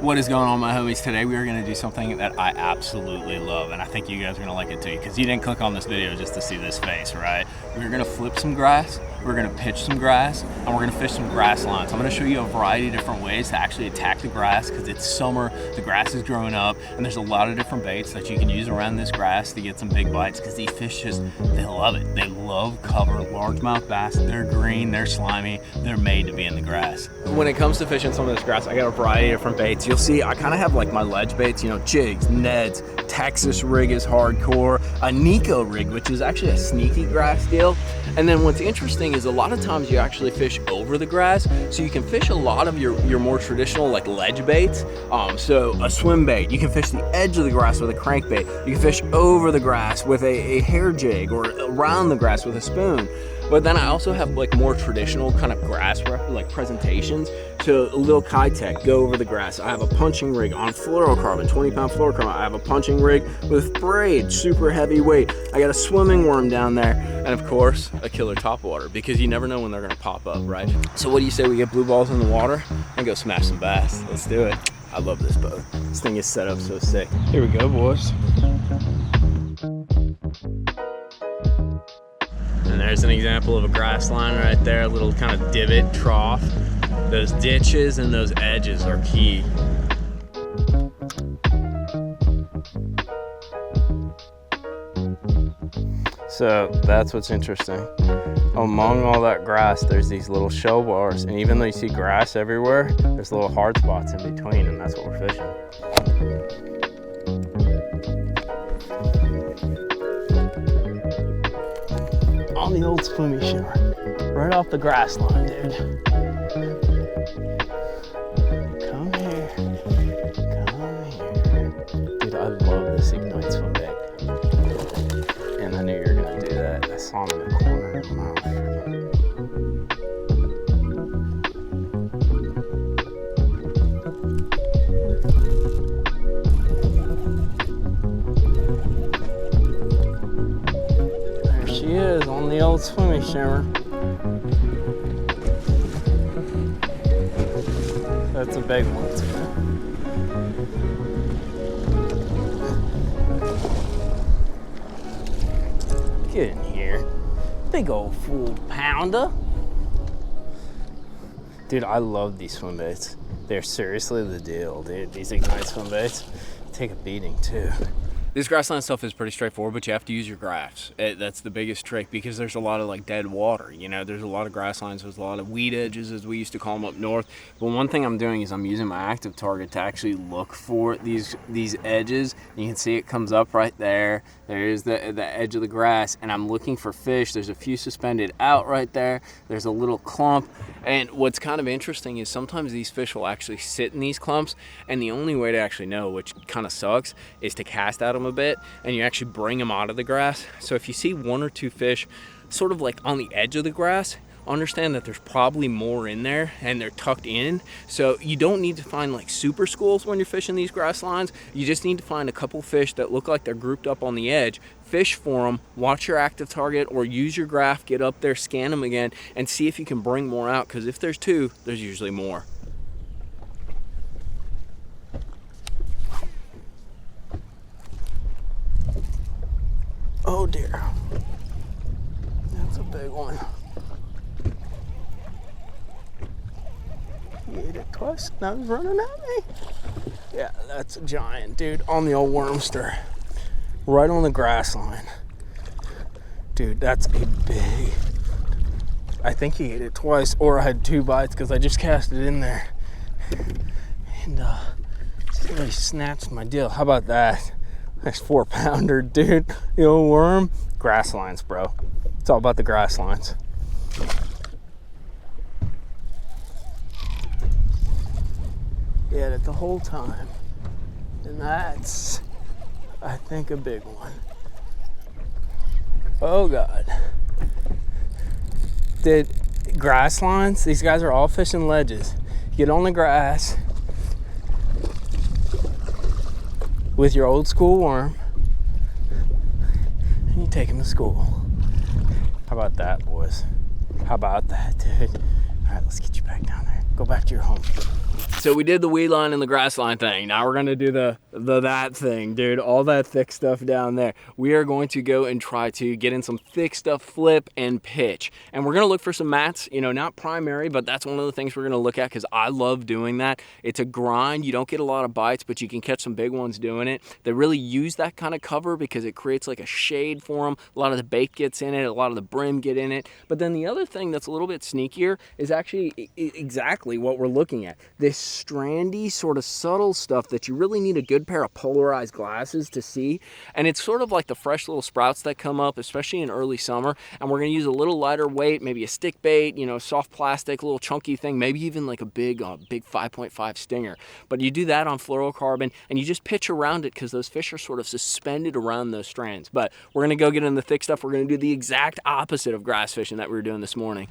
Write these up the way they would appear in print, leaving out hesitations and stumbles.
What is going on, my homies? Today we are going to do something that I absolutely love, and I think you guys are going to like it too, because you didn't click on this video just to see this face, right? We're going to flip some grass, we're going to pitch some grass, and we're going to fish some grass lines. I'm going to show you a variety of different ways to actually attack the grass, because it's summer, the grass is growing up, and there's a lot of different baits that you can use around this grass to get some big bites, because these fish just, they love it. They love cover, largemouth bass. They're green, they're slimy, they're made to be in the grass. When it comes to fishing some of this grass, I got a variety of different baits. You'll see I kind of have like my ledge baits, you know, jigs, neds, Texas rig is hardcore, a Nico rig, which is actually a sneaky grass deal. And then what's interesting is a lot of times you actually fish over the grass, so you can fish a lot of your more traditional like ledge baits. So a swim bait, you can fish the edge of the grass with a crankbait. You can fish over the grass with a hair jig, or around the grass with a spoon. But then I also have like more traditional kind of grass like presentations. So a little Kitech, go over the grass. I have a punching rig on fluorocarbon, 20-pound fluorocarbon. I have a punching rig with braid, super heavy weight. I got a swimming worm down there. And of course, a killer topwater, because you never know when they're gonna pop up, right? So what do you say we get blue balls in the water and go smash some bass? Let's do it. I love this boat. This thing is set up so sick. Here we go, boys. And there's an example of a grass line right there, a little kind of divot trough. Those ditches and those edges are key. So that's what's interesting. Among all that grass, there's these little shell bars, and even though you see grass everywhere, there's little hard spots in between, and that's what we're fishing. On the old swimmy shimmer, right off the grass line, dude. Come here, dude. I love this Ignite swim bait, and I knew you were gonna do that. I saw him in the corner of my mouth. She is on the old swimmy shimmer. That's a big one too. Get in here. Big old full pounder. Dude, I love these swim baits. They're seriously the deal, dude. These Ignite swim baits take a beating too. This grassland stuff is pretty straightforward, but you have to use your graphs. That's the biggest trick, because there's a lot of like dead water. You know, there's a lot of grass lines, there's a lot of weed edges, as we used to call them up north. But one thing I'm doing is I'm using my active target to actually look for these edges. You can see it comes up right there. There's the edge of the grass, and I'm looking for fish. There's a few suspended out right there. There's a little clump. And what's kind of interesting is sometimes these fish will actually sit in these clumps, and the only way to actually know, which kind of sucks, is to cast at them a bit, and you actually bring them out of the grass. So if you see one or two fish sort of like on the edge of the grass, understand that there's probably more in there and they're tucked in. So you don't need to find like super schools when you're fishing these grass lines. You just need to find a couple fish that look like they're grouped up on the edge, fish for them, watch your active target, or use your graph, get up there, scan them again, and see if you can bring more out, because if there's two, there's usually more. Oh dear, that's a big one. He ate it twice, now he's running at me. Yeah, that's a giant, dude, on the old wormster. Right on the grass line. Dude, that's a big, I think he ate it twice, or I had two bites, because I just cast it in there. And really snatched my deal. How about that? Nice 4-pounder, dude. The old worm. Grass lines, bro. It's all about the grass lines. He had it the whole time. And that's, I think, a big one. Oh God. Dude, grass lines, these guys are all fishing ledges. You get on the grass with your old school worm, and you take him to school. How about that, boys? How about that, dude? All right, let's get you back down there. Go back to your home. So we did the weed line and the grass line thing. Now we're gonna do the that thing, dude. All that thick stuff down there. We are going to go and try to get in some thick stuff, flip and pitch. And we're gonna look for some mats, you know, not primary, but that's one of the things we're gonna look at because I love doing that. It's a grind. You don't get a lot of bites, but you can catch some big ones doing it. They really use that kind of cover because it creates like a shade for them. A lot of the bait gets in it, a lot of the brim get in it. But then the other thing that's a little bit sneakier is actually exactly what we're looking at. This strandy, sort of subtle stuff that you really need a good pair of polarized glasses to see. And it's sort of like the fresh little sprouts that come up, especially in early summer. And we're going to use a little lighter weight, maybe a stick bait, you know, soft plastic, little chunky thing, maybe even like a big 5.5 stinger. But you do that on fluorocarbon and you just pitch around it because those fish are sort of suspended around those strands. But we're going to go get in the thick stuff. We're going to do the exact opposite of grass fishing that we were doing this morning.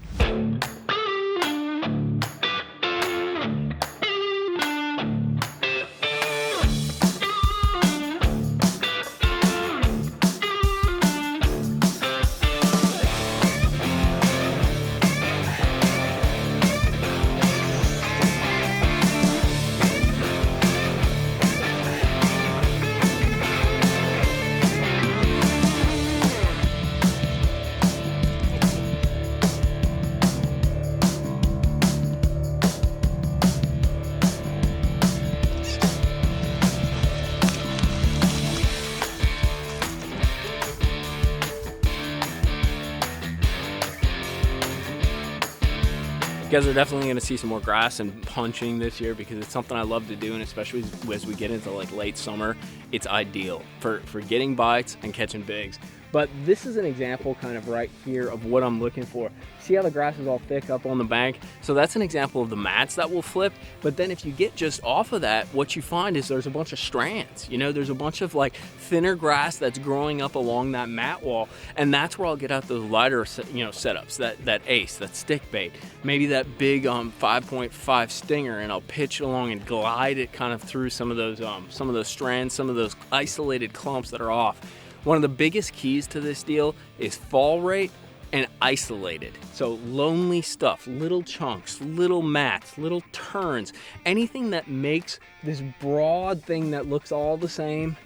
You guys are definitely going to see some more grass and punching this year because it's something I love to do, and especially as we get into like late summer, it's ideal for getting bites and catching bigs. But this is an example kind of right here of what I'm looking for. See how the grass is all thick up on the bank? So that's an example of the mats that will flip. But then if you get just off of that, what you find is there's a bunch of strands. You know, there's a bunch of like thinner grass that's growing up along that mat wall. And that's where I'll get out those lighter, setups, that ace, that stick bait, maybe that big 5.5 stinger, and I'll pitch it along and glide it kind of through some of those strands, some of those isolated clumps that are off. One of the biggest keys to this deal is fall rate and isolated. So lonely stuff, little chunks, little mats, little turns, anything that makes this broad thing that looks all the same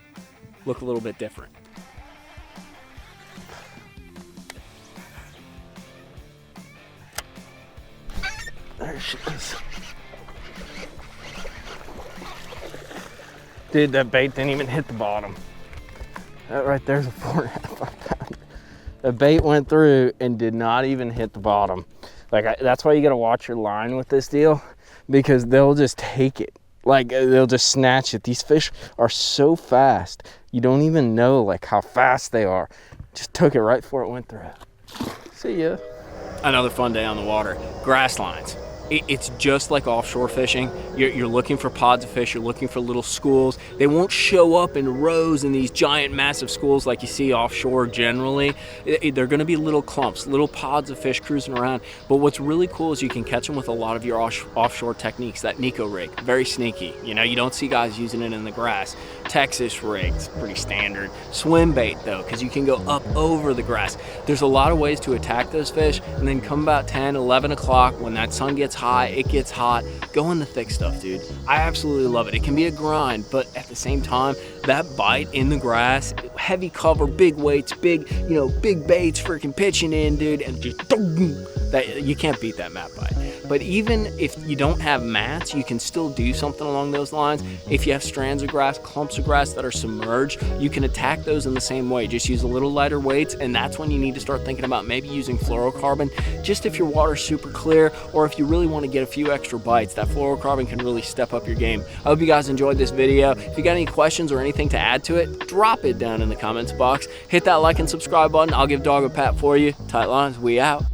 look a little bit different. There she is. Dude, that bait didn't even hit the bottom. That right there's a 4.5 pound. The bait went through and did not even hit the bottom. That's why you gotta watch your line with this deal, because they'll just take it. Like they'll just snatch it. These fish are so fast. You don't even know like how fast they are. Just took it right before it went through. See ya. Another fun day on the water. Grass lines. It's just like offshore fishing. You're looking for pods of fish, you're looking for little schools. They won't show up in rows in these giant massive schools like you see offshore generally. They're gonna be little clumps, little pods of fish cruising around. But what's really cool is you can catch them with a lot of your offshore techniques. That Nico rig, very sneaky. You know, you don't see guys using it in the grass. Texas rigs, pretty standard. Swim bait though, because you can go up over the grass. There's a lot of ways to attack those fish, and then come about 10, 11 o'clock when that sun gets high, it gets hot, go in the thick stuff, dude. I absolutely love it. It can be a grind, but at the same time, that bite in the grass, heavy cover, big weights, big baits freaking pitching in, dude, and just that, you can't beat that mat bite. But even if you don't have mats, you can still do something along those lines. If you have strands of grass, clumps of grass that are submerged, you can attack those in the same way. Just use a little lighter weights, and that's when you need to start thinking about maybe using fluorocarbon, just if your water's super clear, or if you really want to get a few extra bites. That fluorocarbon can really step up your game. I hope you guys enjoyed this video. If you got any questions or anything to add to it, drop it down in the comments box. Hit that like and subscribe button. I'll give Dog a pat for you. Tight lines, we out.